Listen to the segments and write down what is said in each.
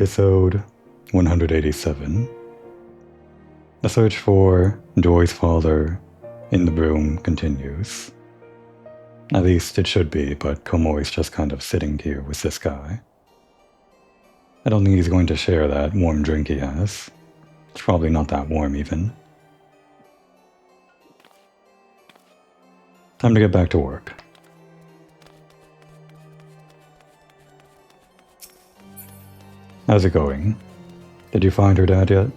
Episode 187. The search for Joy's father in the room continues. At least it should be, but Komori's just kind of sitting here with this guy. I don't think he's going to share that warm drink he has. It's probably not that warm even. Time to get back to work. How's it going? Did you find her dad yet?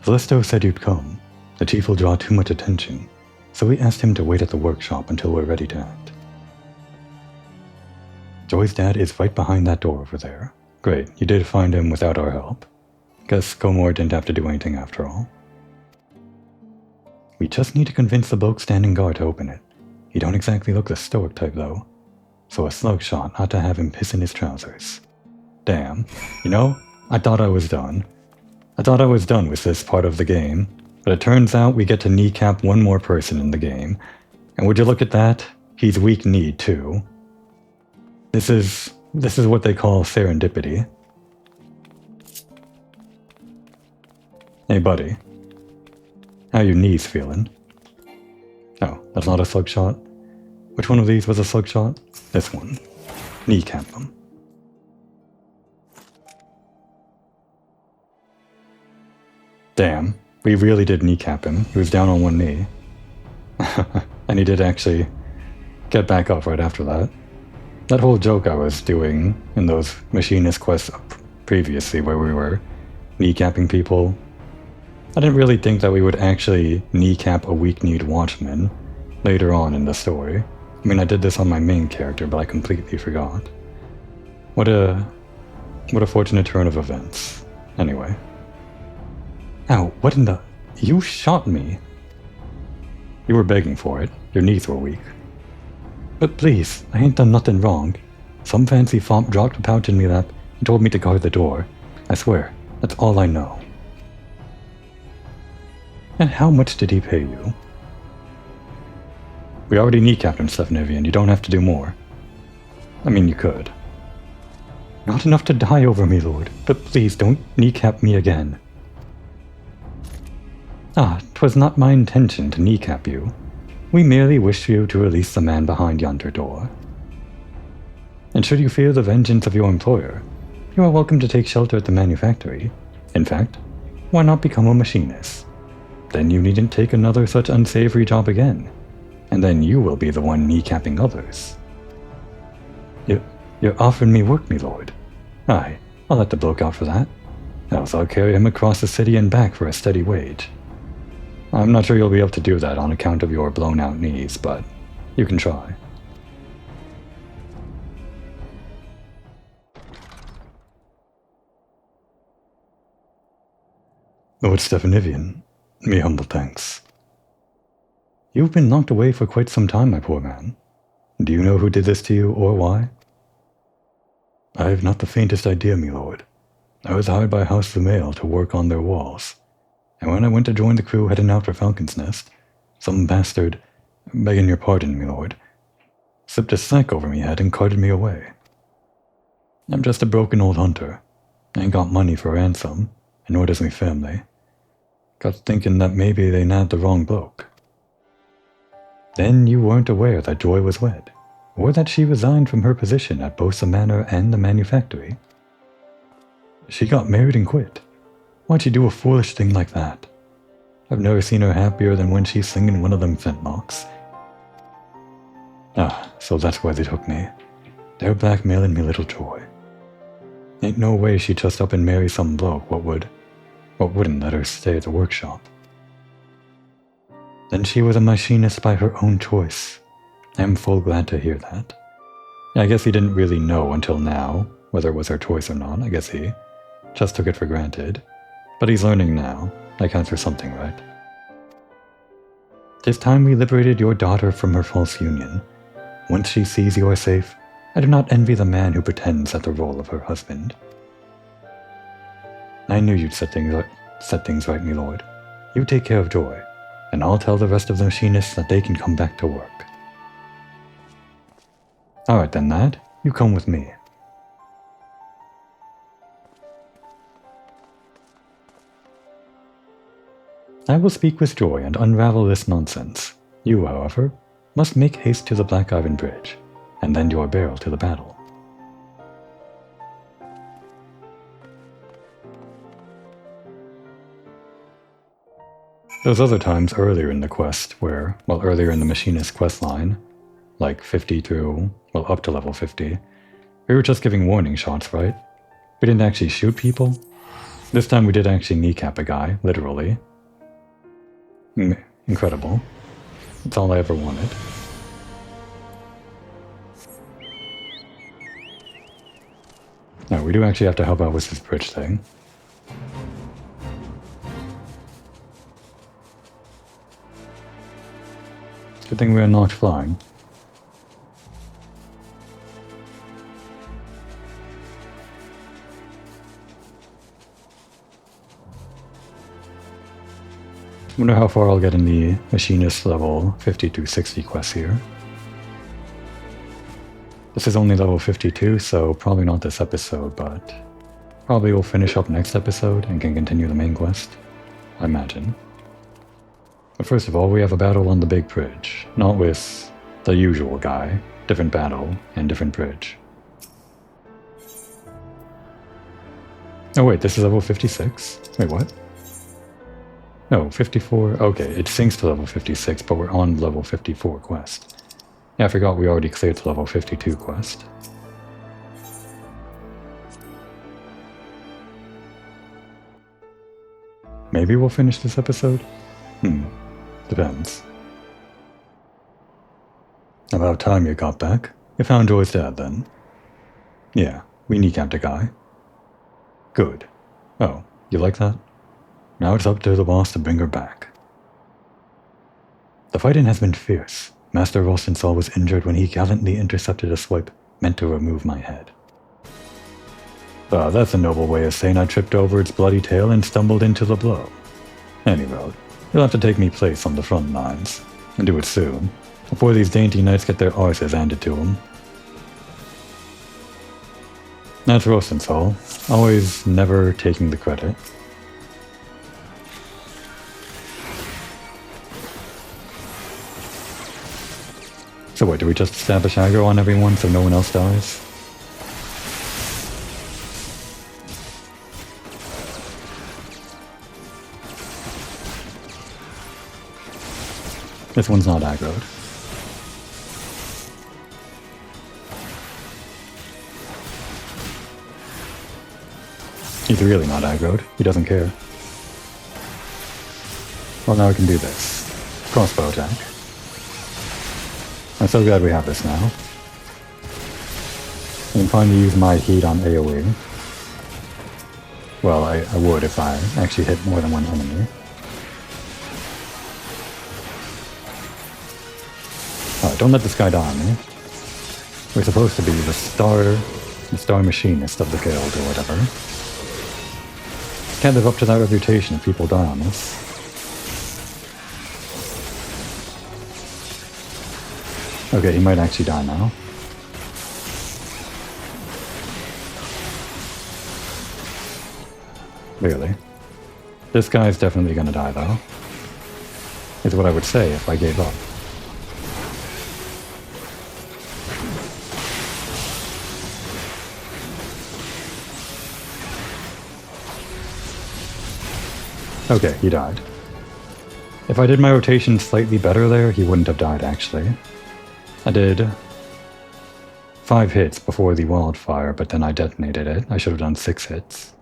Callisto said you'd come. The chief will draw too much attention, so we asked him to wait at the workshop until we're ready to act. Joy's dad is right behind that door over there. Great, you did find him without our help. Guess Komori didn't have to do anything after all. We just need to convince the bloke standing guard to open it. He don't exactly look the stoic type though. So a slug shot not to have him piss in his trousers. Damn. You know, I thought I was done. I thought I was done with this part of the game, but it turns out we get to kneecap one more person in the game. And would you look at that? He's weak-kneed too. This is what they call serendipity. Hey buddy. How your knees feeling? Oh, that's not a slug shot? Which one of these was a slug shot? This one. Kneecap him. Damn, we really did kneecap him. He was down on one knee. And he did actually get back up right after that. That whole joke I was doing in those machinist quests previously where we were kneecapping people, I didn't really think that we would actually kneecap a weak-kneed watchman later on in the story. I mean, I did this on my main character, but I completely forgot. What a fortunate turn of events. Anyway. Ow, what in the... You shot me! You were begging for it. Your knees were weak. But please, I ain't done nothing wrong. Some fancy fop dropped a pouch in me lap and told me to guard the door. I swear, that's all I know. And how much did he pay you? We already kneecapped him, FFXIV, you don't have to do more. I mean, you could. Not enough to die over me, Lord, but please don't kneecap me again. Ah, 'twas not my intention to kneecap you. We merely wish you to release the man behind yonder door. And should you fear the vengeance of your employer, you are welcome to take shelter at the manufactory. In fact, why not become a machinist? Then you needn't take another such unsavory job again. And then you will be the one kneecapping others. You're offering me work, me lord. Aye, I'll let the bloke out for that. Else I'll carry him across the city and back for a steady wage. I'm not sure you'll be able to do that on account of your blown-out knees, but you can try. Lord FFXIV, me humble thanks. You've been locked away for quite some time, my poor man. Do you know who did this to you, or why? I have not the faintest idea, me lord. I was hired by House of the Mail to work on their walls, and when I went to join the crew heading out for Falcon's Nest, some bastard, begging your pardon, me lord, slipped a sack over me head and carted me away. I'm just a broken old hunter. I ain't got money for ransom, and nor does me family. Got thinking that maybe they nabbed the wrong bloke. Then you weren't aware that Joy was wed, or that she resigned from her position at both the manor and the manufactory. She got married and quit. Why'd she do a foolish thing like that? I've never seen her happier than when she's singing one of them flintlocks. Ah, so that's why they took me. They're blackmailing me little Joy. Ain't no way she'd just up and marry some bloke what wouldn't let her stay at the workshop. Then she was a machinist by her own choice. I'm full glad to hear that. I guess he didn't really know until now whether it was her choice or not. I guess he just took it for granted. But he's learning now. That counts for something, right? 'Tis time we liberated your daughter from her false union. Once she sees you are safe, I do not envy the man who pretends at the role of her husband. I knew you'd set things right, me lord. You take care of Joy, and I'll tell the rest of the machinists that they can come back to work. Alright then, lad. You come with me. I will speak with joy and unravel this nonsense. You, however, must make haste to the Black Iron Bridge, and lend your barrel to the battle. Those other times earlier in the quest where, well, earlier in the Machinist quest line, like 50 through, well, up to level 50, we were just giving warning shots, right? We didn't actually shoot people. This time we did actually kneecap a guy, literally. Incredible. That's all I ever wanted. No, we do actually have to help out with this bridge thing. Good thing we are not flying. Wonder how far I'll get in the Machinist level 50 to 60 quests here. This is only level 52, so probably not this episode, but probably we'll finish up next episode and can continue the main quest, I imagine. But first of all, we have a battle on the big bridge, not with the usual guy, different battle and different bridge. Oh wait, this is level 56? Wait, what? No, 54, okay, it syncs to level 56, but we're on level 54 quest. Yeah, I forgot we already cleared the level 52 quest. Maybe we'll finish this episode? Depends. About time you got back. You found Joy's dad, then? Yeah, we kneecapped a guy. Good. Oh, you like that? Now it's up to the boss to bring her back. The fighting has been fierce. Master Rostenthal was injured when he gallantly intercepted a swipe meant to remove my head. Ah, that's a noble way of saying I tripped over its bloody tail and stumbled into the blow. Anyway, you'll have to take me place on the front lines, and do it soon, before these dainty knights get their arses handed to them. That's Rostenthal, always never taking the credit. So what, do we just establish aggro on everyone so no one else dies? This one's not aggroed. He's really not aggroed. He doesn't care. Well, now we can do this. Crossbow attack. I'm so glad we have this now. I can finally use my heat on AoE. Well, I would if I actually hit more than one enemy. Alright, don't let this guy die on me. We're supposed to be the star machinist of the guild or whatever. Can't live up to that reputation if people die on us. Okay, he might actually die now. Really? This guy's definitely gonna die though. Is what I would say if I gave up. Okay, he died. If I did my rotation slightly better there, he wouldn't have died actually. I did 5 hits before the wildfire, but then I detonated it. I should have done 6 hits.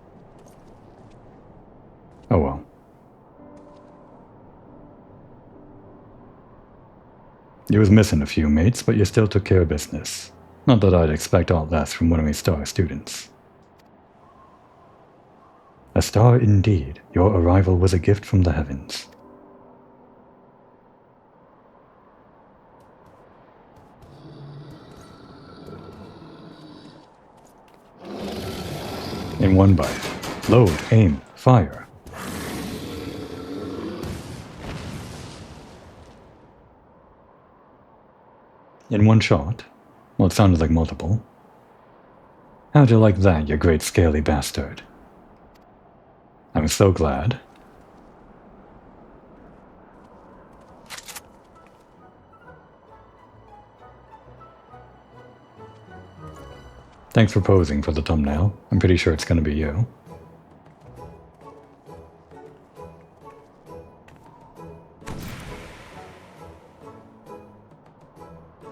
Oh well. You was missing a few mates, but you still took care of business. Not that I'd expect all less from one of my star students. A star indeed. Your arrival was a gift from the heavens. In one bite. Load, aim, fire. In one shot? Well, it sounded like multiple. How'd you like that, you great scaly bastard? I'm so glad. Thanks for posing for the thumbnail. I'm pretty sure it's gonna be you.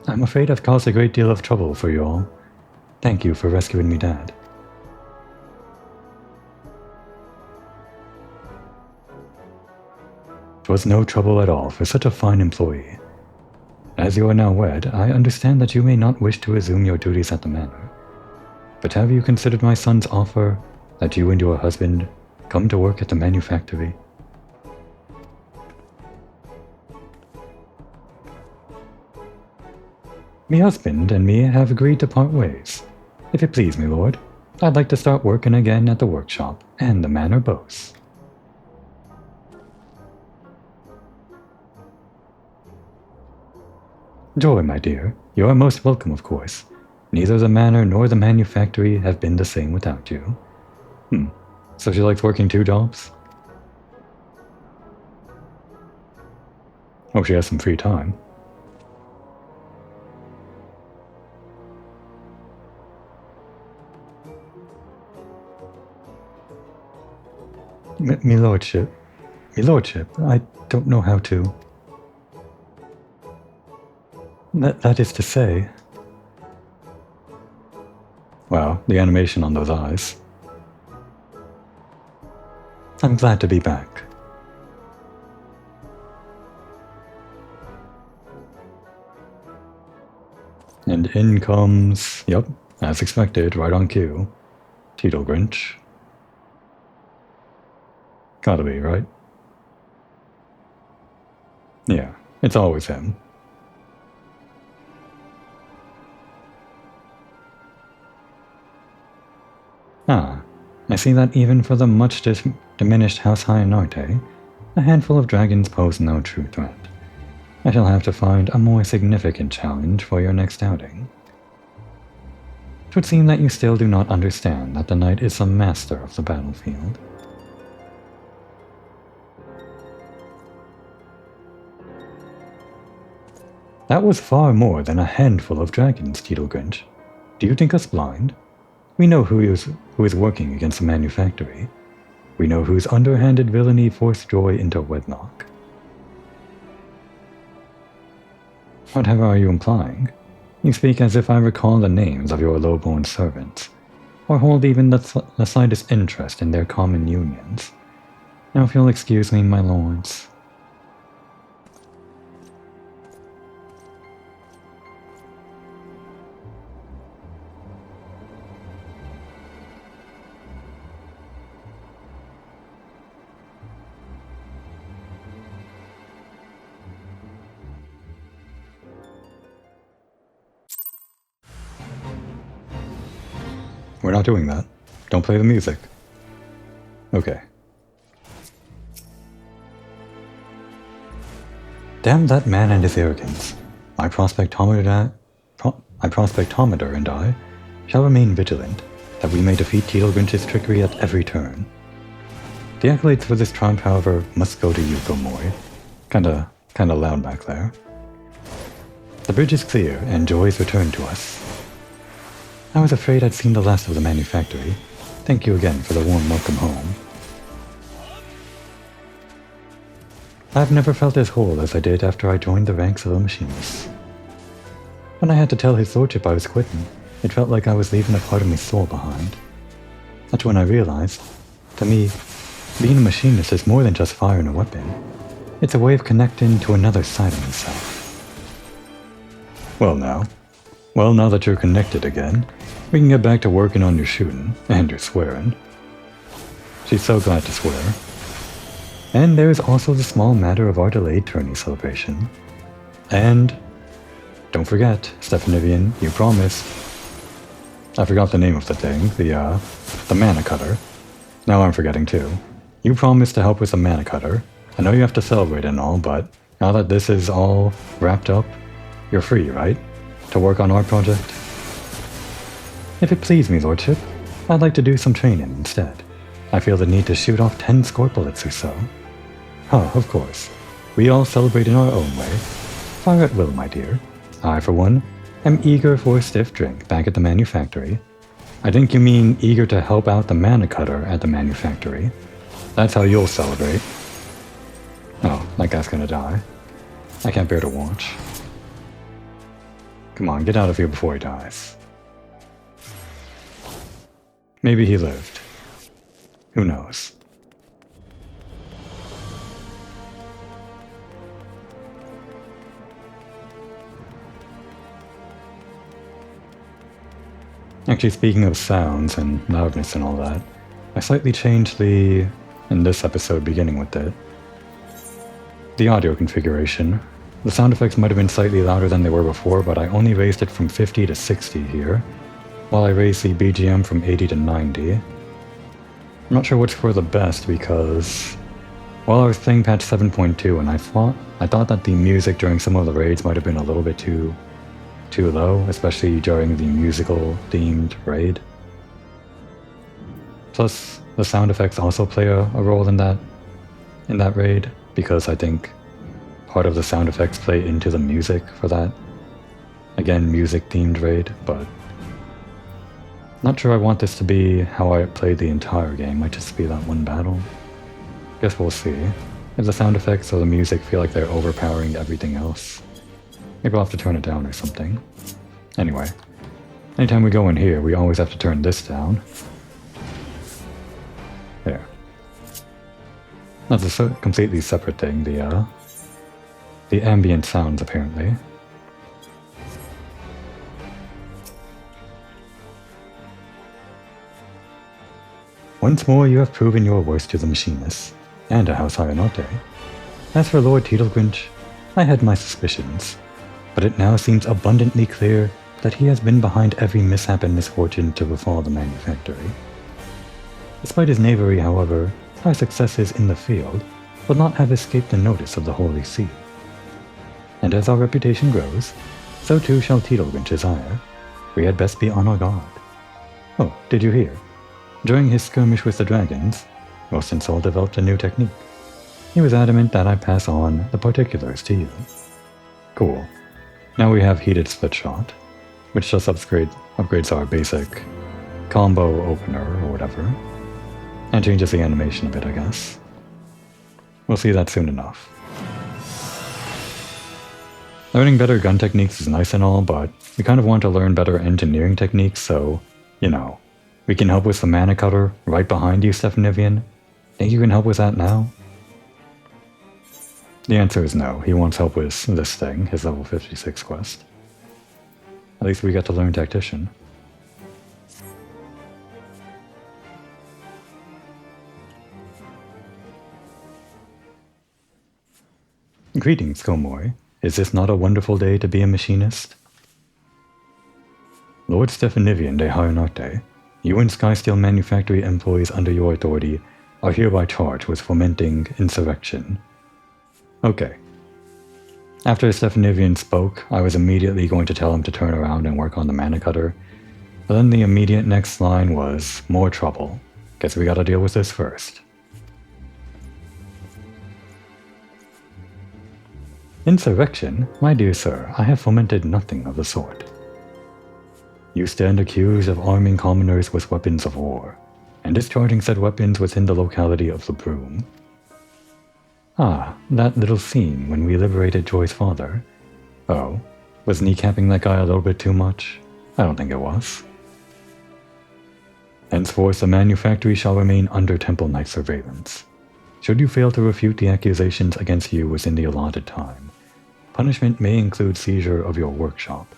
I'm afraid I've caused a great deal of trouble for you all. Thank you for rescuing me, Dad. It was no trouble at all for such a fine employee. As you are now wed, I understand that you may not wish to resume your duties at the manor. But have you considered my son's offer that you and your husband come to work at the manufactory? Me husband and me have agreed to part ways. If it please me, lord, I'd like to start working again at the workshop and the manor boasts. Joy, my dear, you are most welcome, of course. Neither the manor nor the manufactory have been the same without you. So she likes working 2 jobs? Hope she has some free time. Me lordship, I don't know how to. That is to say... Wow, the animation on those eyes. I'm glad to be back. And in comes, yep, as expected, right on cue, Tito Grinch. Gotta be, right? Yeah, it's always him. Ah, I see that even for the much diminished House Hyonarte, a handful of dragons pose no true threat. I shall have to find a more significant challenge for your next outing. It would seem that you still do not understand that the knight is the master of the battlefield. That was far more than a handful of dragons, Tito Grinch. Do you think us blind? We know who is working against the manufactory. We know whose underhanded villainy forced Joy into wedlock. Whatever are you implying? You speak as if I recall the names of your low-born servants, or hold even the slightest interest in their common unions. Now if you'll excuse me, my lords. We're not doing that. Don't play the music. Okay. Damn that man and his arrogance. My prospectometer and I shall remain vigilant, that we may defeat Tito Grinch's trickery at every turn. The accolades for this triumph, however, must go to you, Gomori. Kinda loud back there. The bridge is clear, and Joy is returned to us. I was afraid I'd seen the last of the manufactory. Thank you again for the warm welcome home. I've never felt as whole as I did after I joined the ranks of the machinists. When I had to tell his lordship I was quitting, it felt like I was leaving a part of me soul behind. That's when I realized, to me, being a machinist is more than just firing a weapon. It's a way of connecting to another side of myself. Well now that you're connected again, we can get back to working on your shooting and your swearing. She's so glad to swear. And there is also the small matter of our delayed tourney celebration. And don't forget, Stephanivian, you promised. I forgot the name of the thing, the mana cutter. Now I'm forgetting too. You promised to help with the mana cutter. I know you have to celebrate and all, but now that this is all wrapped up, you're free, right? To work on our project? If it please me, lordship, I'd like to do some training instead. I feel the need to shoot off 10 score bullets or so. Oh, of course. We all celebrate in our own way. Fire at will, my dear. I, for one, am eager for a stiff drink back at the manufactory, I think you mean eager to help out the mana cutter at the manufactory. That's how you'll celebrate. Oh, that guy's gonna die. I can't bear to watch. Come on, get out of here before he dies. Maybe he lived. Who knows? Actually, speaking of sounds and loudness and all that, I slightly changed in this episode beginning with it, the audio configuration. The sound effects might have been slightly louder than they were before, but I only raised it from 50 to 60 here, while I raised the BGM from 80 to 90. I'm not sure which for the best because, while I was playing patch 7.2 and I thought that the music during some of the raids might have been a little bit too low, especially during the musical themed raid. Plus, the sound effects also play a role in that raid, because I think part of the sound effects play into the music for that, again, music themed raid, but not sure I want this to be how I played the entire game. Might just be that one battle. Guess we'll see. If the sound effects or the music feel like they're overpowering everything else, maybe I'll have to turn it down or something. Anyway, anytime we go in here, we always have to turn this down. There. That's a completely separate thing, the ambient sounds, apparently. Once more you have proven your worth to the machinists, and to House Hayanote. As for Lord Teedlegrinch, I had my suspicions, but it now seems abundantly clear that he has been behind every mishap and misfortune to befall the manufactory. Despite his knavery, however, our successes in the field will not have escaped the notice of the Holy See. And as our reputation grows, so too shall Teedlegrinch's ire. We had best be on our guard. Oh, did you hear? During his skirmish with the dragons, Rosenthal developed a new technique. He was adamant that I pass on the particulars to you. Cool. Now we have Heated Split Shot, which just upgrades our basic combo opener or whatever, and changes the animation a bit, I guess. We'll see that soon enough. Learning better gun techniques is nice and all, but we kind of want to learn better engineering techniques, so, you know, we can help with the mana cutter right behind you, Stefanivian. Think you can help with that now? The answer is no. He wants help with this thing, his level 56 quest. At least we get to learn Tactician. Greetings, Komoi. Is this not a wonderful day to be a machinist? Lord Stefanivian de Hayanote, you and Skysteel Manufactory employees under your authority are hereby charged with fomenting insurrection. Okay. After Stefanivian spoke, I was immediately going to tell him to turn around and work on the mana cutter, but then the immediate next line was more trouble. Guess we gotta deal with this first. Insurrection? My dear sir, I have fomented nothing of the sort. You stand accused of arming commoners with weapons of war, and discharging said weapons within the locality of the Broom. Ah, that little scene when we liberated Joy's father. Oh, was kneecapping that guy a little bit too much? I don't think it was. Henceforth, the manufactory shall remain under Temple Knight surveillance. Should you fail to refute the accusations against you within the allotted time, punishment may include seizure of your workshop,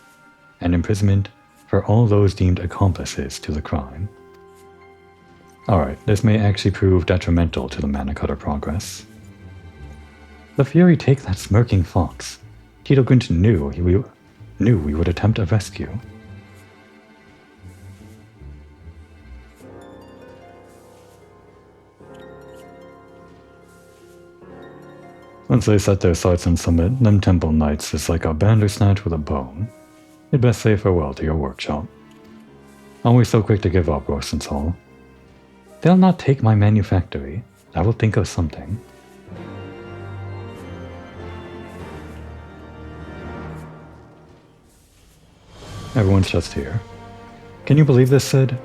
and imprisonment for all those deemed accomplices to the crime. Alright, this may actually prove detrimental to the mana cutter progress. The Fury take that smirking fox. Teedlegrinch knew we would attempt a rescue. Once they set their sights on Summit, them Temple Knights is like a bandersnatch with a bone. You'd best say farewell to your workshop. Always so quick to give up, Rosenthal. They'll not take my manufactory. I will think of something. Everyone's just here. Can you believe this, Sid?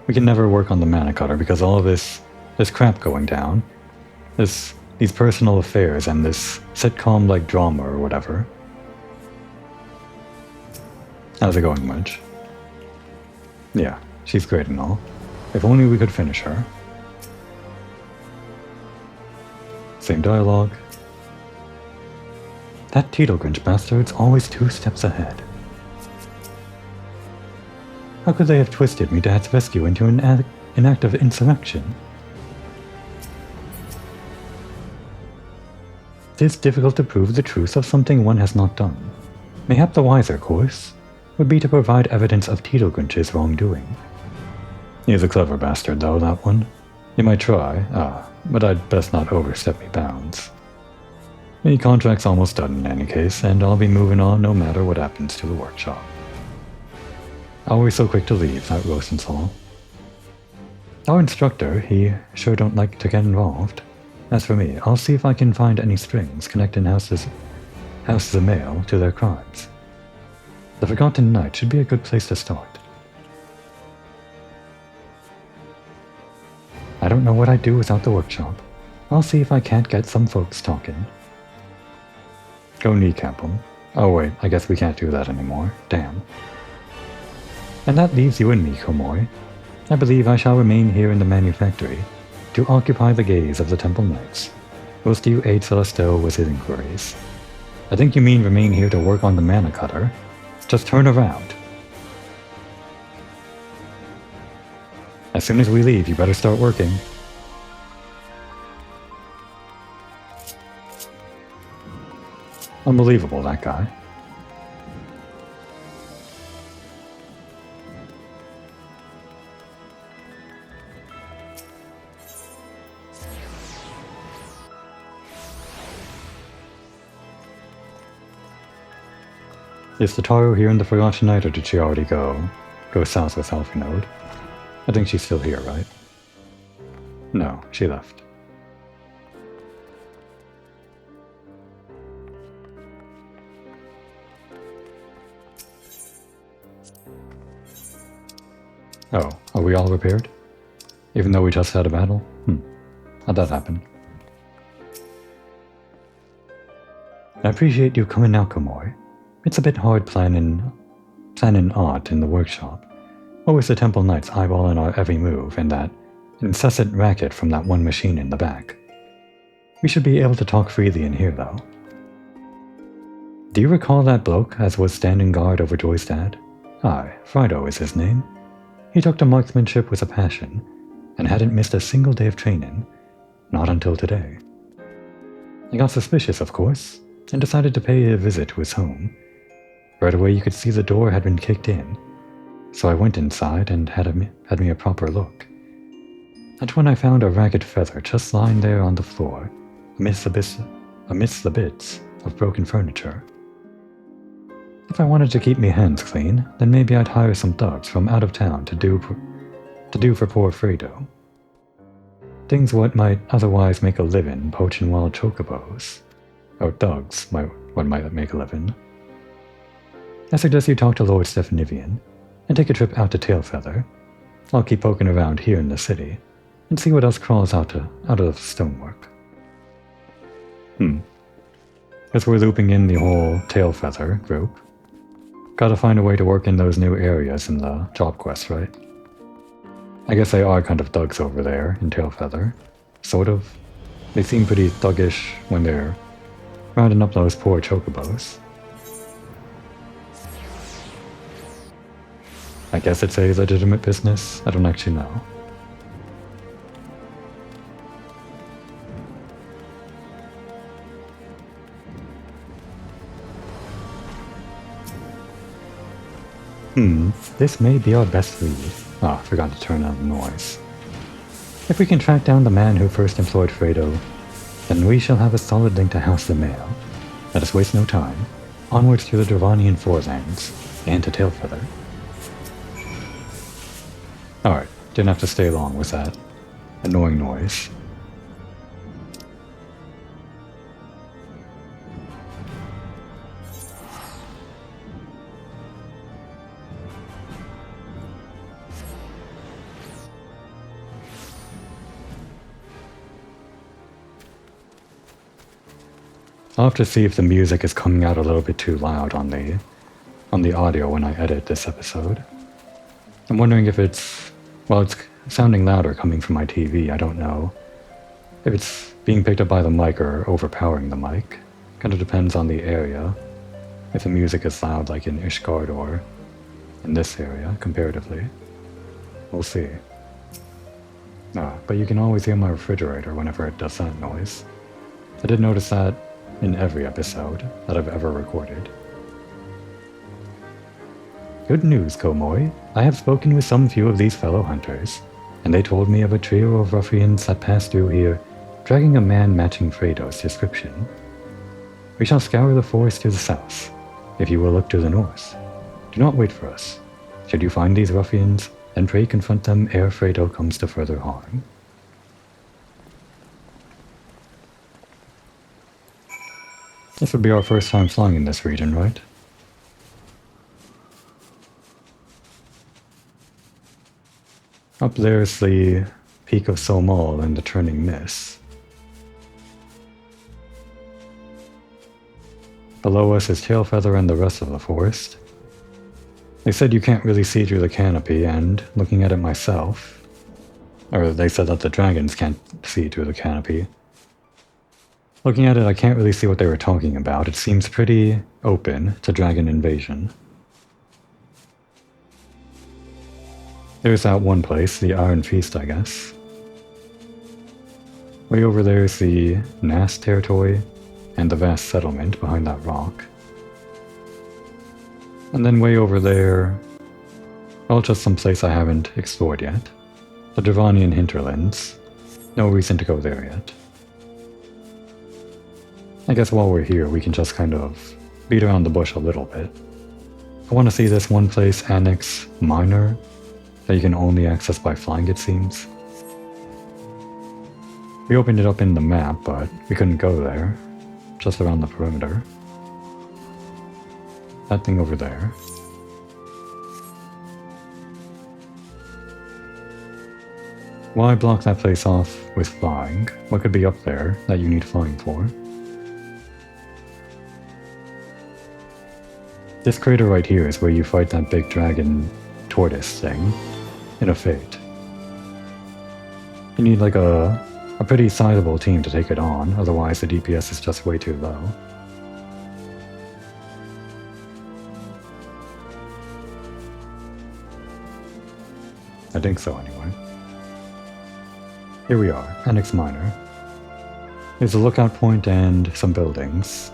We can never work on the mana cutter because all of this crap going down, these personal affairs and this sitcom-like drama or whatever. How's it going, Wedge? Yeah, she's great and all. If only we could finish her. Same dialogue. That Teedlegrinch bastard's always 2 steps ahead. How could they have twisted me Dad's rescue into an act of insurrection? It is difficult to prove the truth of something one has not done. Mayhap the wiser course would be to provide evidence of Teedlegrinch's wrongdoing. He's a clever bastard though, that one. You might try, but I'd best not overstep me bounds. The contract's almost done in any case, and I'll be moving on no matter what happens to the workshop. Always so quick to leave, that Rosenthal. Our instructor, he sure don't like to get involved. As for me, I'll see if I can find any strings connecting houses of mail to their crimes. The Forgotten Knight should be a good place to start. I don't know what I'd do without the workshop. I'll see if I can't get some folks talking. Go kneecap them. Oh wait, I guess we can't do that anymore. Damn. And that leaves you and me, Komoy. I believe I shall remain here in the manufactory to occupy the gaze of the Temple Knights, whilst you aid Celestel with his inquiries. I think you mean remain here to work on the mana cutter. Just turn around. As soon as we leave, you better start working. Unbelievable, that guy. Is the Taro here in the Forgotten Knight, or did she already go south with Alphinode? I think she's still here, right? No, she left. Oh, are we all repaired? Even though we just had a battle? How'd that happen? I appreciate you coming out, Komoy. It's a bit hard planning art in the workshop. Always the Temple Knights eyeballing our every move and that incessant racket from that one machine in the back. We should be able to talk freely in here, though. Do you recall that bloke as was standing guard over Joy's dad? Aye, Frido is his name. He took to marksmanship with a passion, and hadn't missed a single day of training, not until today. I got suspicious, of course, and decided to pay a visit to his home. Right away you could see the door had been kicked in, so I went inside and had me a proper look. That's when I found a ragged feather just lying there on the floor, amidst the bits of broken furniture. If I wanted to keep me hands clean, then maybe I'd hire some thugs from out of town to do for poor Fredo. Things what might otherwise make a living poaching wild chocobos. Or thugs what might make a living. I suggest you talk to Lord Stephanivian and take a trip out to Tailfeather. I'll keep poking around here in the city and see what else crawls out of the stonework. Guess we're looping in the whole Tailfeather group. Gotta find a way to work in those new areas in the job quest, right? I guess they are kind of thugs over there in Tailfeather. Sort of. They seem pretty thuggish when they're rounding up those poor chocobos. I guess it's a legitimate business. I don't actually know. This may be our best lead. Forgot to turn on the noise. If we can track down the man who first employed Fredo, then we shall have a solid link to House the Mail. Let us waste no time. Onwards through the Dravanian forelands, and to Tailfeather. Alright, didn't have to stay long with that annoying noise. I'll have to see if the music is coming out a little bit too loud on the audio when I edit this episode. I'm wondering if it's sounding louder coming from my TV, I don't know. If it's being picked up by the mic or overpowering the mic. Kind of depends on the area. If the music is loud like in Ishgard or in this area, comparatively. We'll see. But you can always hear my refrigerator whenever it does that noise. I did notice that in every episode that I've ever recorded. Good news, Komoi. I have spoken with some few of these fellow hunters, and they told me of a trio of ruffians that passed through here, dragging a man matching Fredo's description. We shall scour the forest to the south, if you will look to the north. Do not wait for us. Should you find these ruffians, then pray confront them ere Fredo comes to further harm. This would be our first time flying in this region, right? Up there's the peak of Somal and the turning mist. Below us is Tailfeather and the rest of the forest. They said you can't really see through the canopy, and looking at it myself, or they said that the dragons can't see through the canopy. Looking at it, I can't really see what they were talking about. It seems pretty open to dragon invasion. There's that one place, the Iron Feast, I guess. Way over there is the Nast territory and the vast settlement behind that rock. And then way over there, well, just some place I haven't explored yet. The Dravanian hinterlands. No reason to go there yet. I guess while we're here, we can just kind of beat around the bush a little bit. I want to see this one place, Enix Minor, that you can only access by flying, it seems. We opened it up in the map, but we couldn't go there. Just around the perimeter. That thing over there. Why block that place off with flying? What could be up there that you need flying for? This crater right here is where you fight that big dragon tortoise thing in a Fate. You need like a pretty sizable team to take it on, otherwise the DPS is just way too low. I think so anyway. Here we are, Enix Minor. There's a lookout point and some buildings.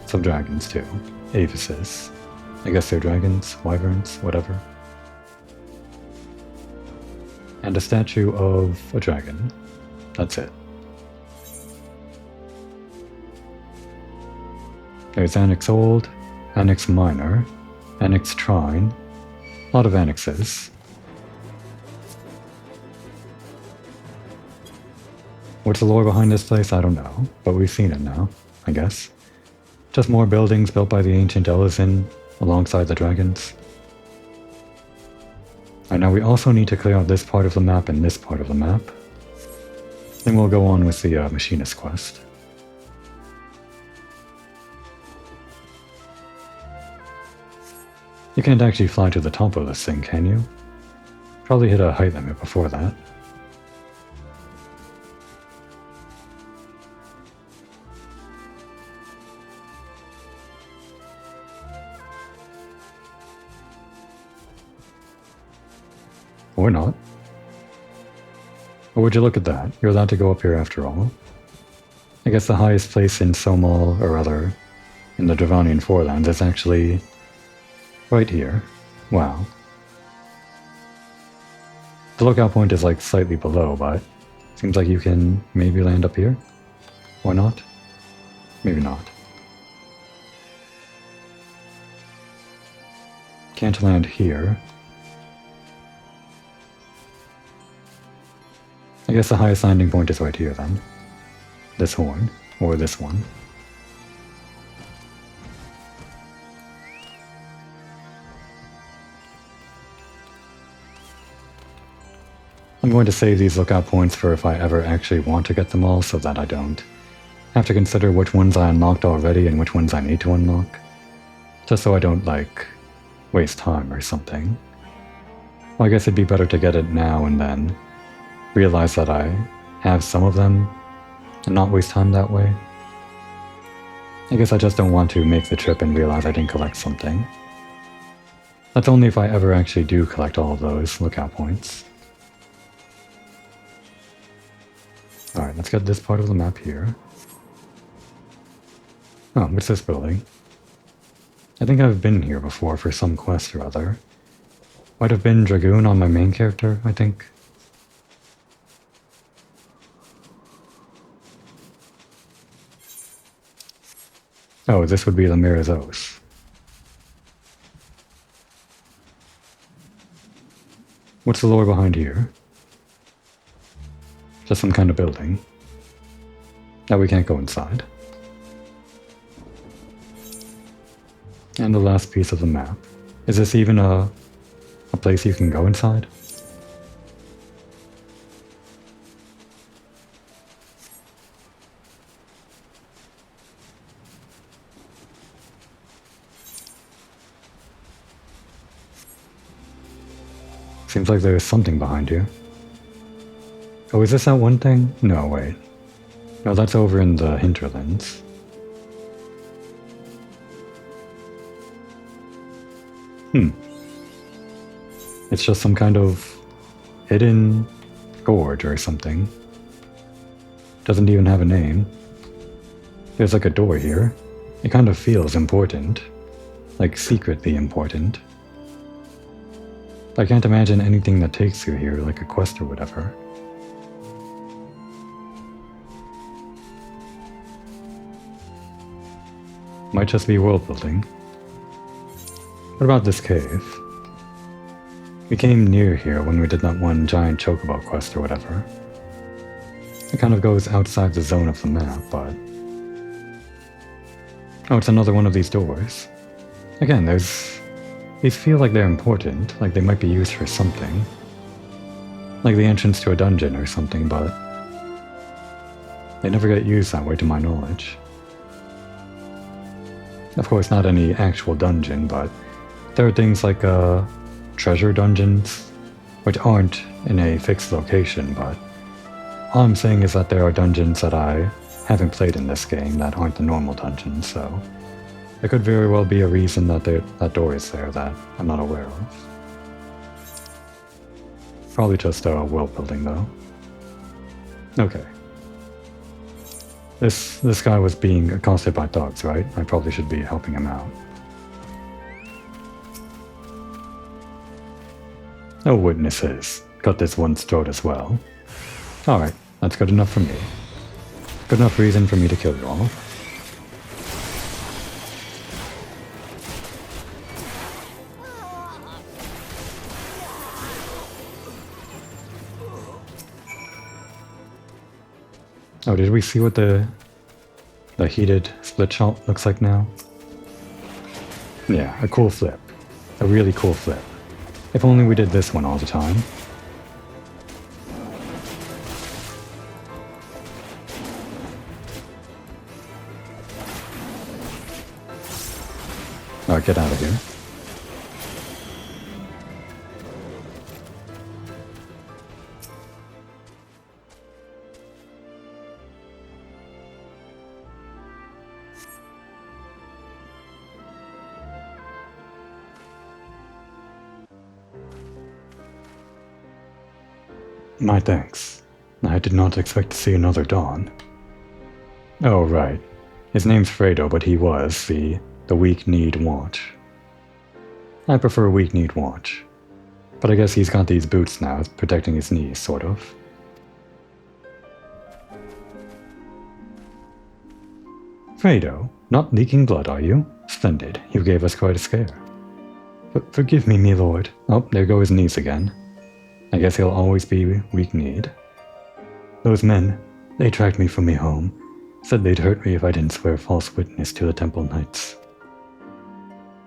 Some dragons too. Avises. I guess they're dragons, wyverns, whatever. And a statue of a dragon. That's it. There's Enix Old, Enix Minor, Enix Trine. A lot of annexes. What's the lore behind this place? I don't know, but we've seen it now, I guess. Just more buildings built by the ancient Elysin alongside the dragons. And now we also need to clear out this part of the map and this part of the map. Then we'll go on with the Machinist quest. You can't actually fly to the top of this thing, can you? Probably hit a height limit before that. Or not. Or would you look at that? You're allowed to go up here after all. I guess the highest place in Somal, or rather, in the Dravanian Forelands is actually right here. Wow. The lookout point is like slightly below, but seems like you can maybe land up here. Or not? Maybe not. Can't land here. I guess the highest landing point is right here then. This horn, or this one. I'm going to save these lookout points for if I ever actually want to get them all so that I don't have to consider which ones I unlocked already and which ones I need to unlock. Just so I don't, like, waste time or something. Well, I guess it'd be better to get it now and then realize that I have some of them and not waste time that way. I guess I just don't want to make the trip and realize I didn't collect something. That's only if I ever actually do collect all of those lookout points. Alright, let's get this part of the map here. Oh, what's this building? I think I've been here before for some quest or other. Might have been Dragoon on my main character, I think. Oh, this would be the Mirror's Oath. What's the lore behind here? Just some kind of building. Now we can't go inside. And the last piece of the map. Is this even a place you can go inside? Seems like there's something behind you. Oh, is this that one thing? No, wait. No, that's over in the hinterlands. It's just some kind of hidden gorge or something. Doesn't even have a name. There's like a door here. It kind of feels important. Like secretly important. I can't imagine anything that takes you here, like a quest or whatever. Might just be world building. What about this cave? We came near here when we did that one giant chocobo quest or whatever. It kind of goes outside the zone of the map, but... Oh, it's another one of these doors. Again, these feel like they're important, like they might be used for something. Like the entrance to a dungeon or something, but... they never get used that way to my knowledge. Of course, not any actual dungeon, but there are things like treasure dungeons, which aren't in a fixed location, but all I'm saying is that there are dungeons that I haven't played in this game that aren't the normal dungeons, so there could very well be a reason that that door is there that I'm not aware of. Probably just world building though. Okay. This guy was being accosted by dogs, right? I probably should be helping him out. No witnesses. Cut this one's throat as well. Alright, that's good enough for me. Good enough reason for me to kill you all. Oh, did we see what the heated split shot looks like now? Yeah, a cool flip. A really cool flip. If only we did this one all the time. Alright, get out of here. My thanks. I did not expect to see another dawn. Oh, right. His name's Fredo, but he was the weak-kneed watch. I prefer weak-kneed watch. But I guess he's got these boots now, protecting his knees, sort of. Fredo, not leaking blood, are you? Splendid. You gave us quite a scare. Forgive me, me lord. Oh, there go his knees again. I guess he'll always be weak-kneed. Those men, they tracked me from me home. Said they'd hurt me if I didn't swear false witness to the Temple Knights.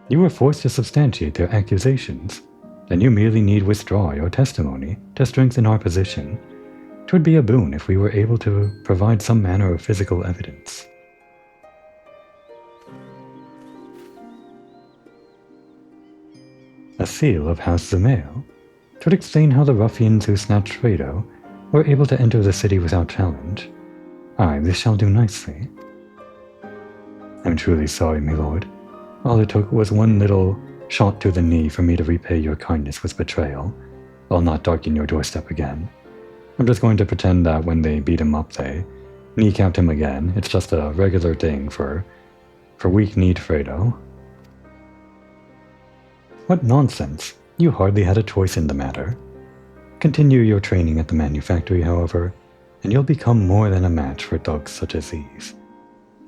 You were forced to substantiate their accusations. Then you merely need withdraw your testimony to strengthen our position. 'Twould be a boon if we were able to provide some manner of physical evidence. A seal of House Zumail. 'Twould explain how the ruffians who snatched Fredo were able to enter the city without challenge. Aye, this shall do nicely. I'm truly sorry, my lord. All it took was one little shot to the knee for me to repay your kindness with betrayal. I'll not darken your doorstep again. I'm just going to pretend that when they beat him up, they kneecapped him again. It's just a regular thing for weak-kneed Fredo. What nonsense. You hardly had a choice in the matter. Continue your training at the manufactory, however, and you'll become more than a match for thugs such as these.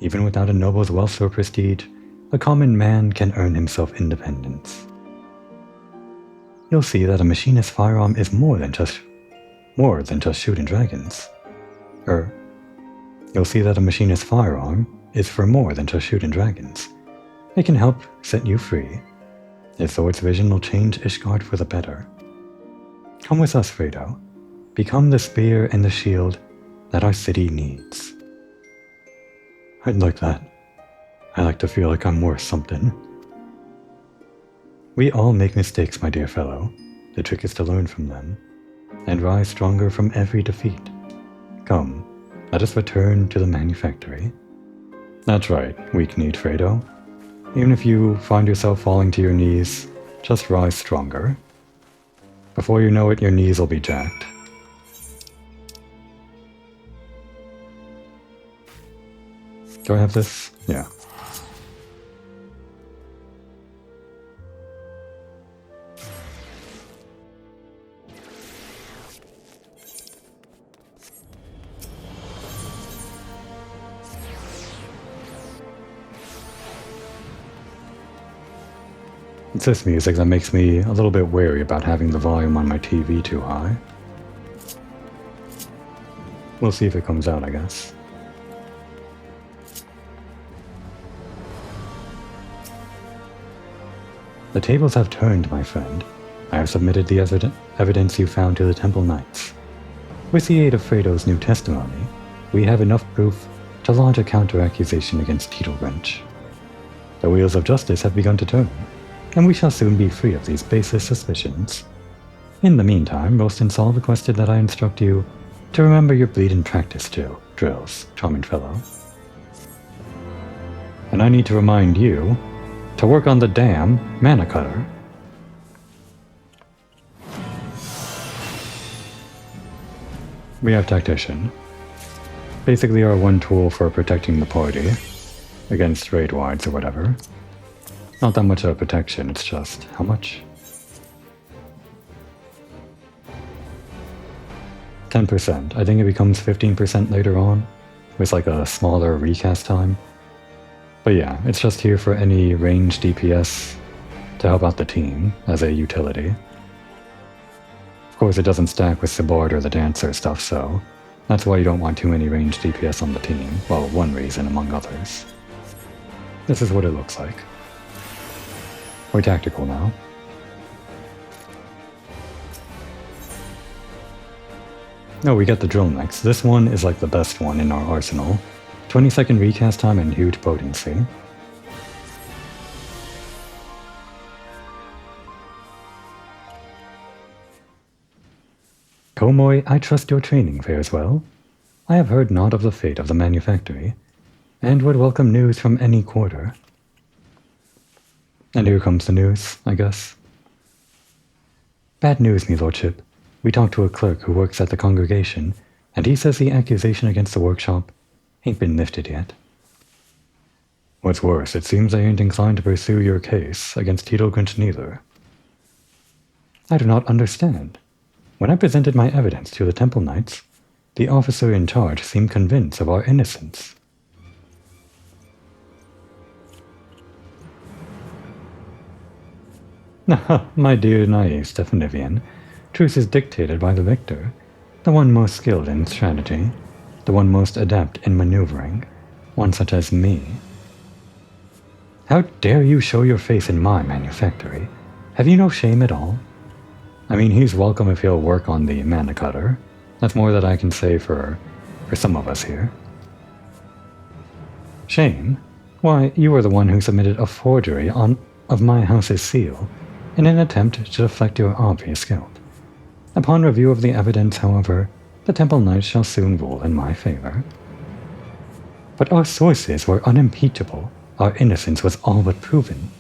Even without a noble's wealth or prestige, a common man can earn himself independence. You'll see that a machinist's firearm is more than just shooting dragons. You'll see that a machinist's firearm is for more than just shooting dragons. It can help set you free. His sword's vision will change Ishgard for the better. Come with us, Fredo. Become the spear and the shield that our city needs. I'd like that. I like to feel like I'm worth something. We all make mistakes, my dear fellow. The trick is to learn from them, and rise stronger from every defeat. Come, let us return to the manufactory. That's right, weak-kneed Fredo. Even if you find yourself falling to your knees, just rise stronger. Before you know it, your knees will be jacked. Do I have this? Yeah. It's this music that makes me a little bit wary about having the volume on my TV too high. We'll see if it comes out, I guess. The tables have turned, my friend. I have submitted the evidence you found to the Temple Knights. With the aid of Fredo's new testimony, we have enough proof to launch a counter-accusation against Teetlewrench. The wheels of justice have begun to turn, and we shall soon be free of these baseless suspicions. In the meantime, Ralston Saul requested that I instruct you to remember your bleed and practice drills, charming fellow. And I need to remind you to work on the damn mana cutter. We have Tactician. Basically our one tool for protecting the party against raid wides or whatever. Not that much of a protection, it's just how much? 10%. I think it becomes 15% later on, with like a smaller recast time. But yeah, it's just here for any ranged DPS to help out the team as a utility. Of course, it doesn't stack with the Bard or the Dancer stuff, so that's why you don't want too many ranged DPS on the team. Well, one reason among others. This is what it looks like. We're tactical now. Oh, we got the drill next. This one is like the best one in our arsenal. 20-second recast time and huge potency. Komoi, I trust your training fares well. I have heard naught of the fate of the manufactory, and would welcome news from any quarter. And here comes the news, I guess. Bad news, me lordship. We talked to a clerk who works at the congregation, and he says the accusation against the workshop ain't been lifted yet. What's worse, it seems they ain't inclined to pursue your case against Teetlewrench neither. I do not understand. When I presented my evidence to the Temple Knights, the officer in charge seemed convinced of our innocence. My dear naive Stephanivian, truth is dictated by the victor, the one most skilled in strategy, the one most adept in maneuvering, one such as me. How dare you show your face in my manufactory? Have you no shame at all? I mean, he's welcome if he'll work on the mana cutter. That's more that I can say for some of us here. Shame? Why, you were the one who submitted a forgery of my house's seal in an attempt to deflect your obvious guilt. Upon review of the evidence, however, the Temple Knights shall soon rule in my favor. But our sources were unimpeachable. Our innocence was all but proven.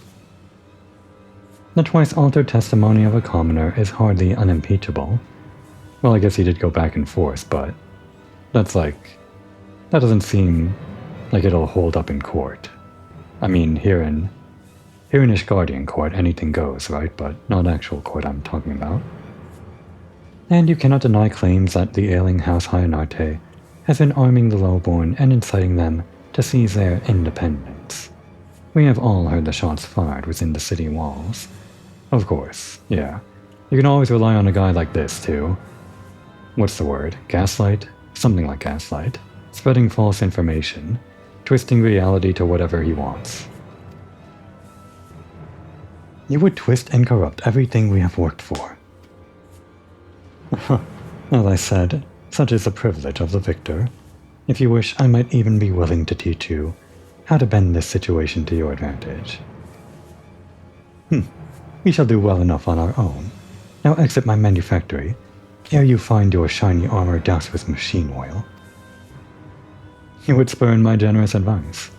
The twice-altered testimony of a commoner is hardly unimpeachable. Well, I guess he did go back and forth, but that doesn't seem like it'll hold up in court. I mean, here in Ishgardian court, anything goes, right? But not actual court I'm talking about. And you cannot deny claims that the ailing House Hyonarte has been arming the lowborn and inciting them to seize their independence. We have all heard the shots fired within the city walls. Of course, yeah. You can always rely on a guy like this to... what's the word? Gaslight? Something like gaslight. Spreading false information. Twisting reality to whatever he wants. You would twist and corrupt everything we have worked for. As I said, such is the privilege of the victor. If you wish, I might even be willing to teach you how to bend this situation to your advantage. We shall do well enough on our own. Now exit my manufactory, ere you find your shiny armor doused with machine oil. You would spurn my generous advice.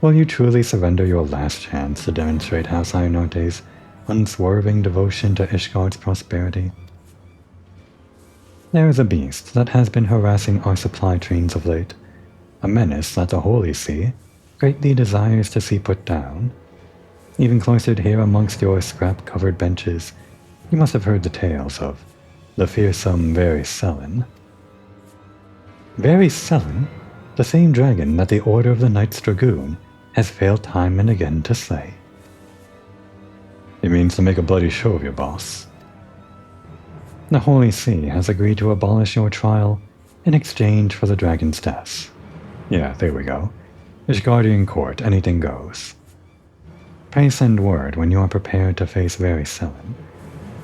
Will you truly surrender your last chance to demonstrate House Hyonarte's unswerving devotion to Ishgard's prosperity? There is a beast that has been harassing our supply trains of late, a menace that the Holy See greatly desires to see put down. Even cloistered here amongst your scrap-covered benches, you must have heard the tales of the fearsome Very Sullen. Very Sullen? The same dragon that the Order of the Knights Dragoon has failed time and again to slay. It means to make a bloody show of your boss. The Holy See has agreed to abolish your trial in exchange for the dragon's death. Yeah, there we go. Ishgardian court, anything goes. Pray send word when you are prepared to face Very Sullen.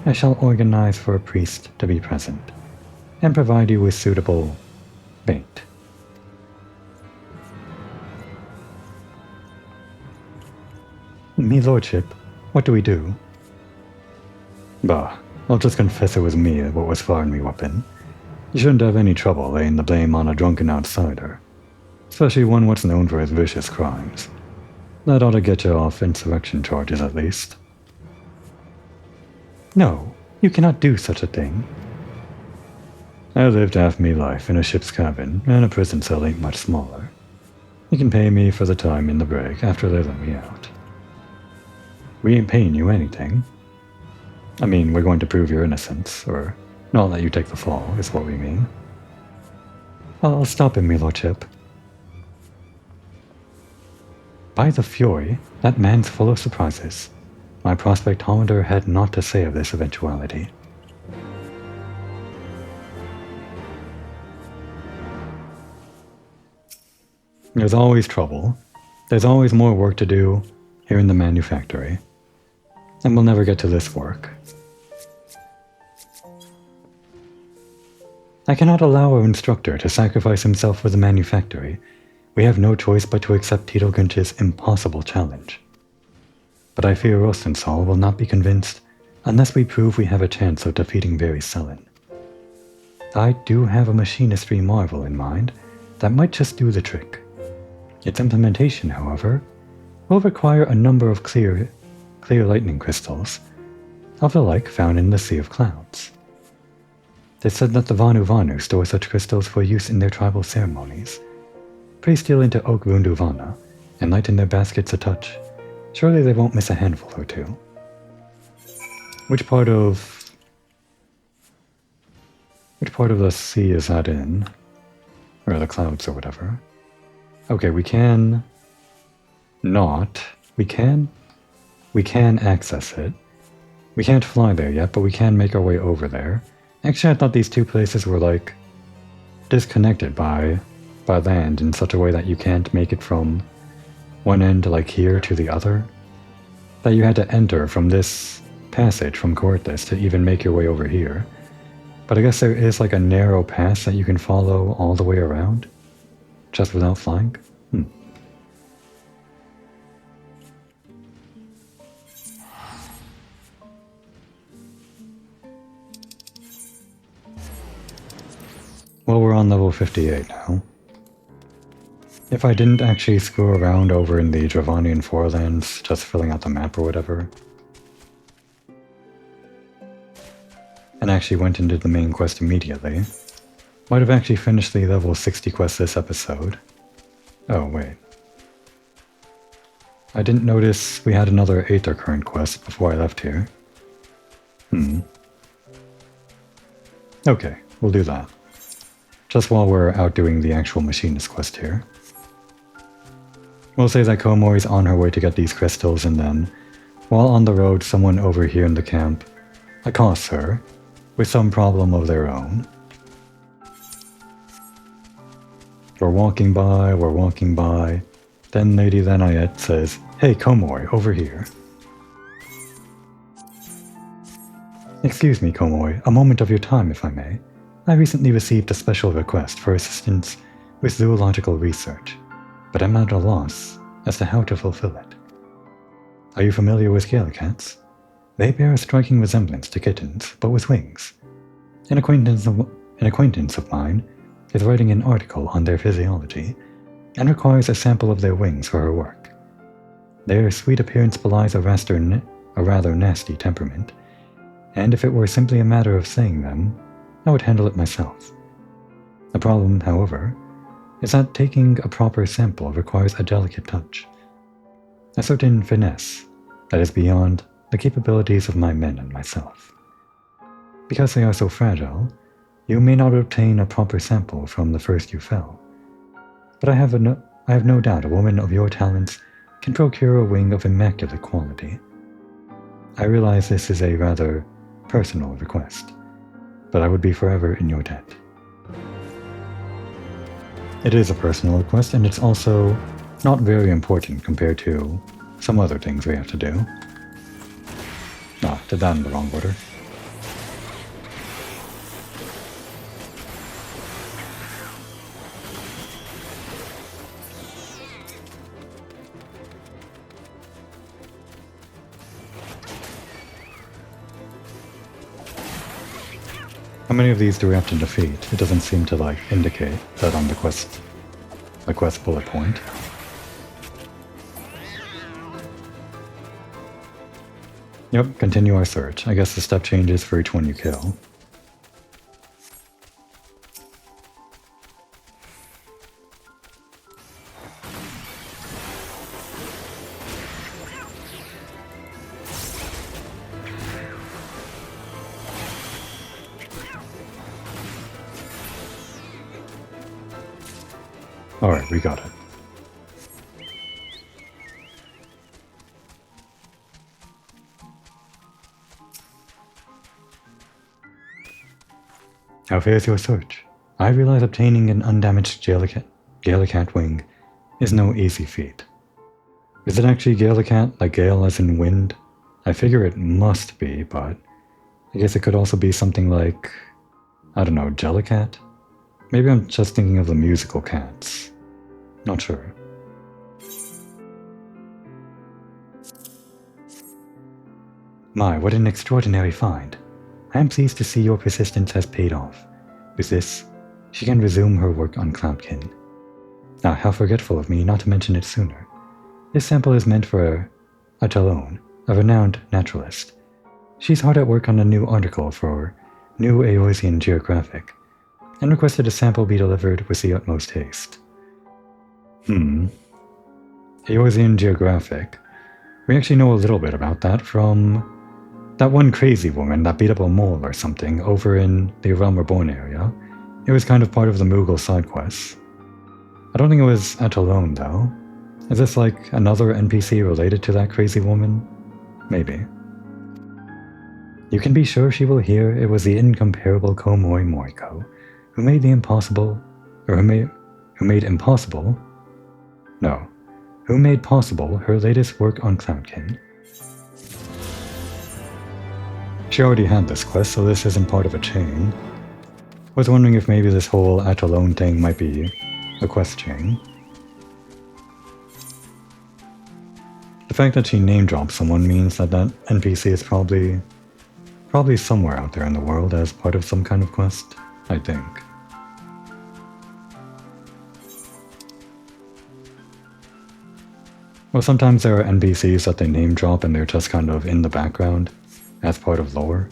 I shall organize for a priest to be present, and provide you with suitable bait. Me lordship, what do we do? Bah, I'll just confess it was me what was firing me weapon. You shouldn't have any trouble laying the blame on a drunken outsider, especially one what's known for his vicious crimes. That ought to get you off insurrection charges at least. No, you cannot do such a thing. I lived half me life in a ship's cabin, and a prison cell ain't much smaller. You can pay me for the time in the brig after they let me out. We ain't paying you anything. I mean, we're going to prove your innocence, or not let you take the fall, is what we mean. I'll stop him, me lordship. By the fury, that man's full of surprises. My prospectometer had naught to say of this eventuality. There's always trouble. There's always more work to do here in the manufactory. And we'll never get to this work. I cannot allow our instructor to sacrifice himself for the manufactory. We have no choice but to accept Tito Gunch's impossible challenge. But I fear Rosensal will not be convinced unless we prove we have a chance of defeating Very Sullen. I do have a machinistry marvel in mind that might just do the trick. Its implementation, however, will require a number of clear lightning crystals, of the like found in the Sea of Clouds. They said that the Vanu Vanu store such crystals for use in their tribal ceremonies. Pray steal into Oak Vundu Vana and lighten their baskets a touch. Surely they won't miss a handful or two. Which part of the sea is that in? Or the clouds or whatever. Okay, we can access it. We can't fly there yet, but we can make our way over there. Actually, I thought these two places were like disconnected by land in such a way that you can't make it from one end like here to the other. That you had to enter from this passage from Cortes to even make your way over here. But I guess there is like a narrow pass that you can follow all the way around, just without flying. Well, we're on level 58 now. If I didn't actually screw around over in the Dravanian Forelands, just filling out the map or whatever, and actually went and did the main quest immediately, might have actually finished the level 60 quest this episode. Oh, wait. I didn't notice we had another Aether Current quest before I left here. Okay, we'll do that. Just while we're out doing the actual Machinist quest here. We'll say that Komori's on her way to get these crystals, and then, while on the road, someone over here in the camp accosts her with some problem of their own. We're walking by, then Lady Lanayette says, "Hey Komori, over here." "Excuse me, Komori, a moment of your time if I may. I recently received a special request for assistance with zoological research, but I'm at a loss as to how to fulfill it. Are you familiar with Gallicats? They bear a striking resemblance to kittens, but with wings. An acquaintance of mine is writing an article on their physiology and requires a sample of their wings for her work. Their sweet appearance belies a rather nasty temperament, and if it were simply a matter of saying them, I would handle it myself. The problem, however, is that taking a proper sample requires a delicate touch, a certain finesse that is beyond the capabilities of my men and myself. Because they are so fragile, you may not obtain a proper sample from the first you fell. But I have no doubt a woman of your talents can procure a wing of immaculate quality. I realize this is a rather personal request, but I would be forever in your debt." It is a personal request, and it's also not very important compared to some other things we have to do. Did that in the wrong order. How many of these do we have to defeat? It doesn't seem to indicate that on the quest bullet point. Yep, continue our search. I guess the step changes for each one you kill. Alright, we got it. How fares your search? I realize obtaining an undamaged Gallicat wing is no easy feat. Is it actually Gallicat, like gale as in wind? I figure it must be, but I guess it could also be something like, I don't know, Jellicat? Maybe I'm just thinking of the musical cats. Not sure. My, what an extraordinary find. I am pleased to see your persistence has paid off. With this, she can resume her work on Cloudkin. Ah, how forgetful of me not to mention it sooner. This sample is meant for a Talon, a renowned naturalist. She's hard at work on a new article for New Eosian Geographic, and requested a sample be delivered with the utmost haste. Eosian Geographic. We actually know a little bit about that from that one crazy woman that beat up a mole or something over in the Realm Reborn area. It was kind of part of the Moogle side quests. I don't think it was Atalone though. Is this like another NPC related to that crazy woman? Maybe. You can be sure she will hear it was the incomparable Komori Moriko who made the impossible, or who made possible her latest work on Cloudkin. She already had this quest, so this isn't part of a chain. was wondering if maybe this whole at alone thing might be a quest chain. The fact that she name dropped someone means that that NPC is probably somewhere out there in the world as part of some kind of quest, I think. Well, sometimes there are NPCs that they name drop and they're just kind of in the background as part of lore.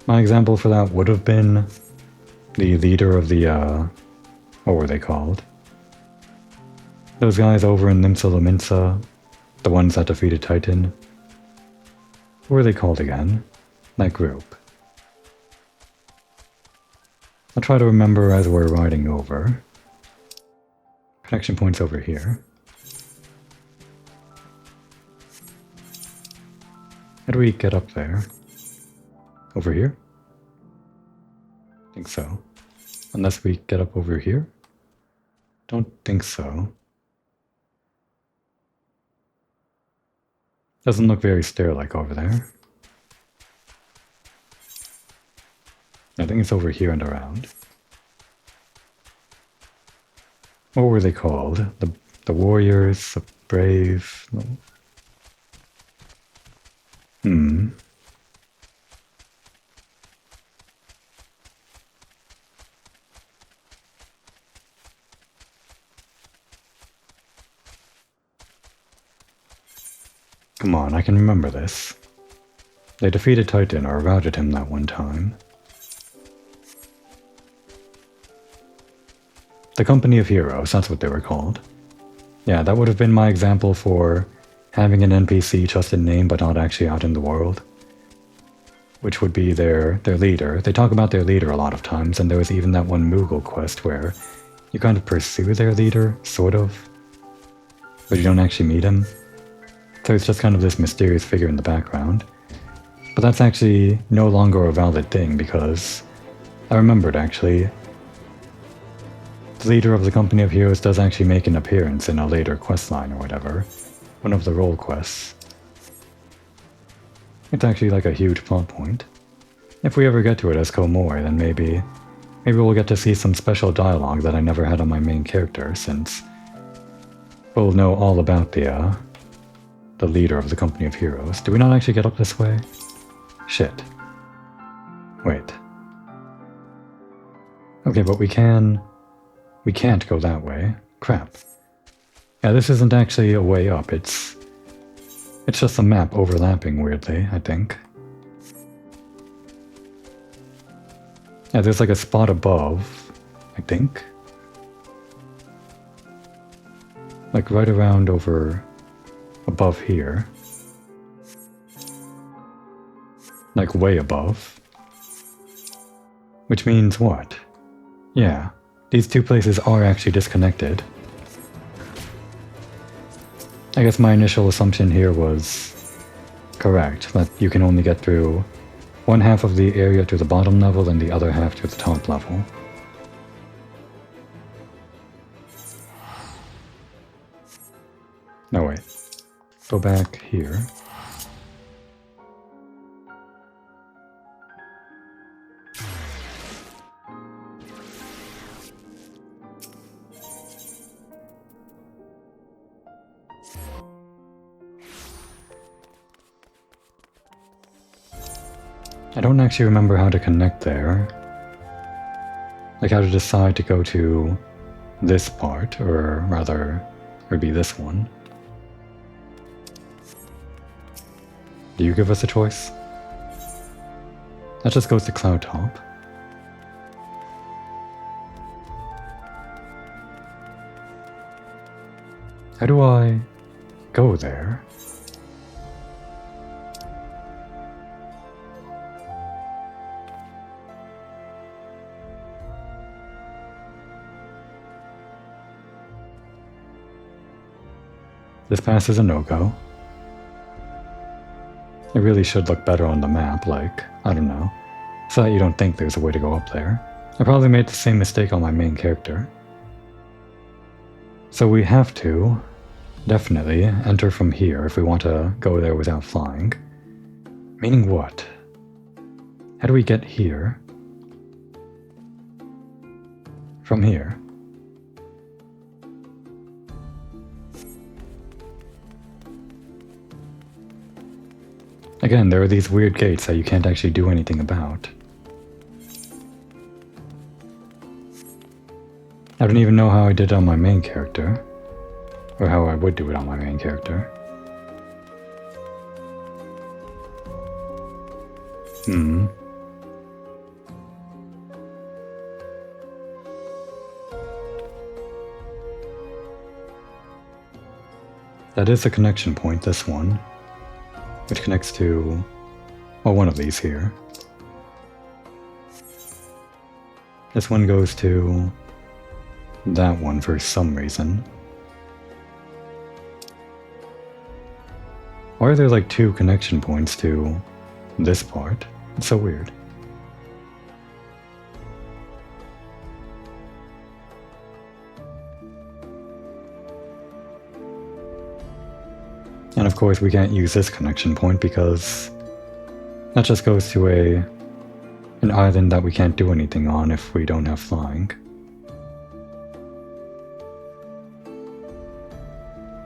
My example for that would have been the leader of the, what were they called? Those guys over in Limsa Lominsa, the ones that defeated Titan. What were they called again? That group. I'll try to remember as we're riding over. Connection point's over here. How do we get up there? Over here? I think so. Unless we get up over here? Don't think so. Doesn't look very stair-like over there. I think it's over here and around. What were they called? The warriors, the brave... Come on, I can remember this. They defeated Titan or routed him that one time. The Company of Heroes, that's what they were called. Yeah, that would have been my example for having an NPC just in name but not actually out in the world. Which would be their leader. They talk about their leader a lot of times, and there was even that one Moogle quest where you kind of pursue their leader, sort of, but you don't actually meet him. So it's just kind of this mysterious figure in the background. But that's actually no longer a valid thing because I remembered actually. The leader of the Company of Heroes does actually make an appearance in a later questline or whatever. One of the role quests. It's actually like a huge plot point. If we ever get to it as Komori, then maybe we'll get to see some special dialogue that I never had on my main character, since we'll know all about the leader of the Company of Heroes. Do we not actually get up this way? Shit. Wait. Okay, but we can't go that way. Crap. Yeah, this isn't actually a way up, it's just a map overlapping weirdly, I think. Yeah, there's like a spot above, I think. Like right around over above here. Like way above. Which means what? Yeah, these two places are actually disconnected. I guess my initial assumption here was correct, that you can only get through one half of the area to the bottom level and the other half to the top level. No, wait. Go back here. I don't actually remember how to connect there. Like how to decide to go to this part, or rather, it would be this one. Do you give us a choice? That just goes to Cloud Top. How do I go there? This pass is a no-go. It really should look better on the map, like, I don't know, so that you don't think there's a way to go up there. I probably made the same mistake on my main character. So we have to, definitely, enter from here if we want to go there without flying. Meaning what? How do we get here? from here. Again, there are these weird gates that you can't actually do anything about. I don't even know how I did it on my main character, or how I would do it on my main character. That is a connection point, this one, which connects to, well, one of these here. This one goes to that one for some reason. Why are there like 2 connection points to this part? It's so weird. And of course we can't use this connection point because that just goes to an island that we can't do anything on if we don't have flying.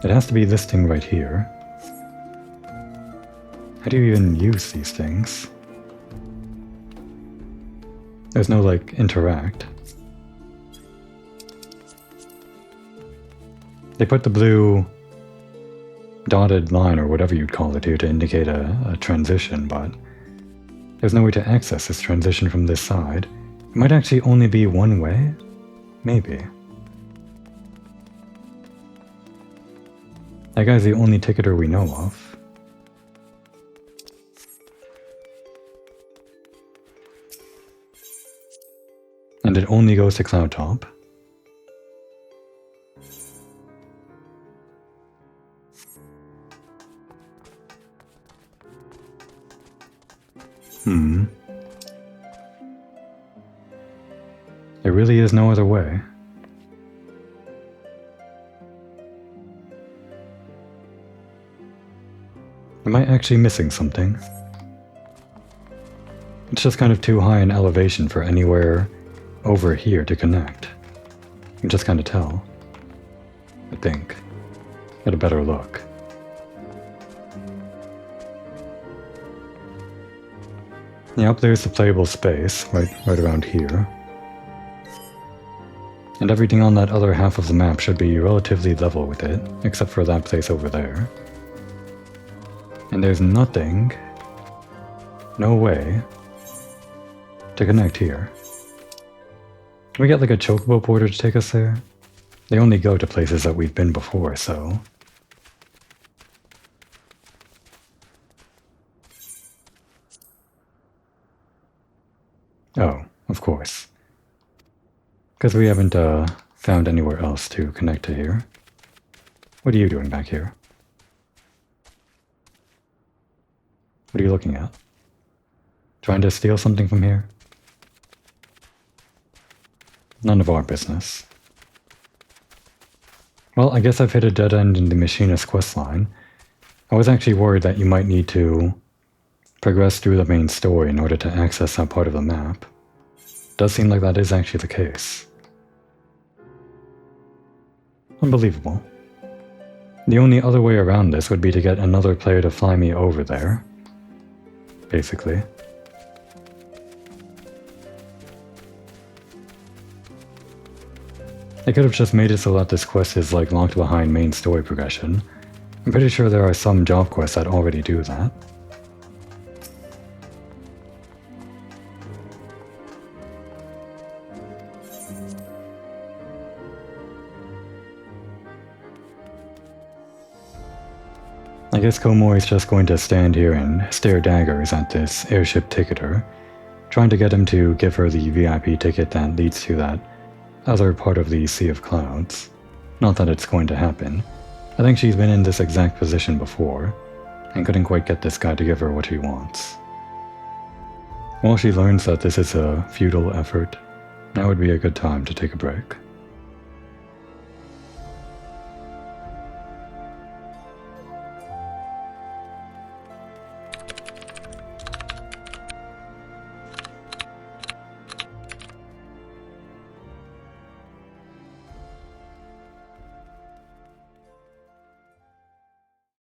It has to be this thing right here. How do you even use these things? There's no, like, interact. They put the blue dotted line, or whatever you'd call it here, to indicate a transition, but there's no way to access this transition from this side. It might actually only be one way? Maybe. That guy's the only ticketer we know of. And it only goes to Cloud Top. There really is no other way. Am I actually missing something? It's just kind of too high in elevation for anywhere over here to connect. You can just kind of tell. I think. Get a better look. Yep, there's the playable space, right around here. And everything on that other half of the map should be relatively level with it, except for that place over there. And there's nothing, no way, to connect here. Can we get like a chocobo porter to take us there? They only go to places that we've been before, so... Oh, of course. Because we haven't found anywhere else to connect to here. What are you doing back here? What are you looking at? Trying to steal something from here? None of our business. Well, I guess I've hit a dead end in the Machinist questline. I was actually worried that you might need to progress through the main story in order to access that part of the map. Does seem like that is actually the case. Unbelievable. The only other way around this would be to get another player to fly me over there. Basically. They could have just made it so that this quest is like locked behind main story progression. I'm pretty sure there are some job quests that already do that. I guess Komori's just going to stand here and stare daggers at this airship ticketer, trying to get him to give her the VIP ticket that leads to that other part of the Sea of Clouds. Not that it's going to happen. I think she's been in this exact position before, and couldn't quite get this guy to give her what she wants. While she learns that this is a futile effort, now would be a good time to take a break.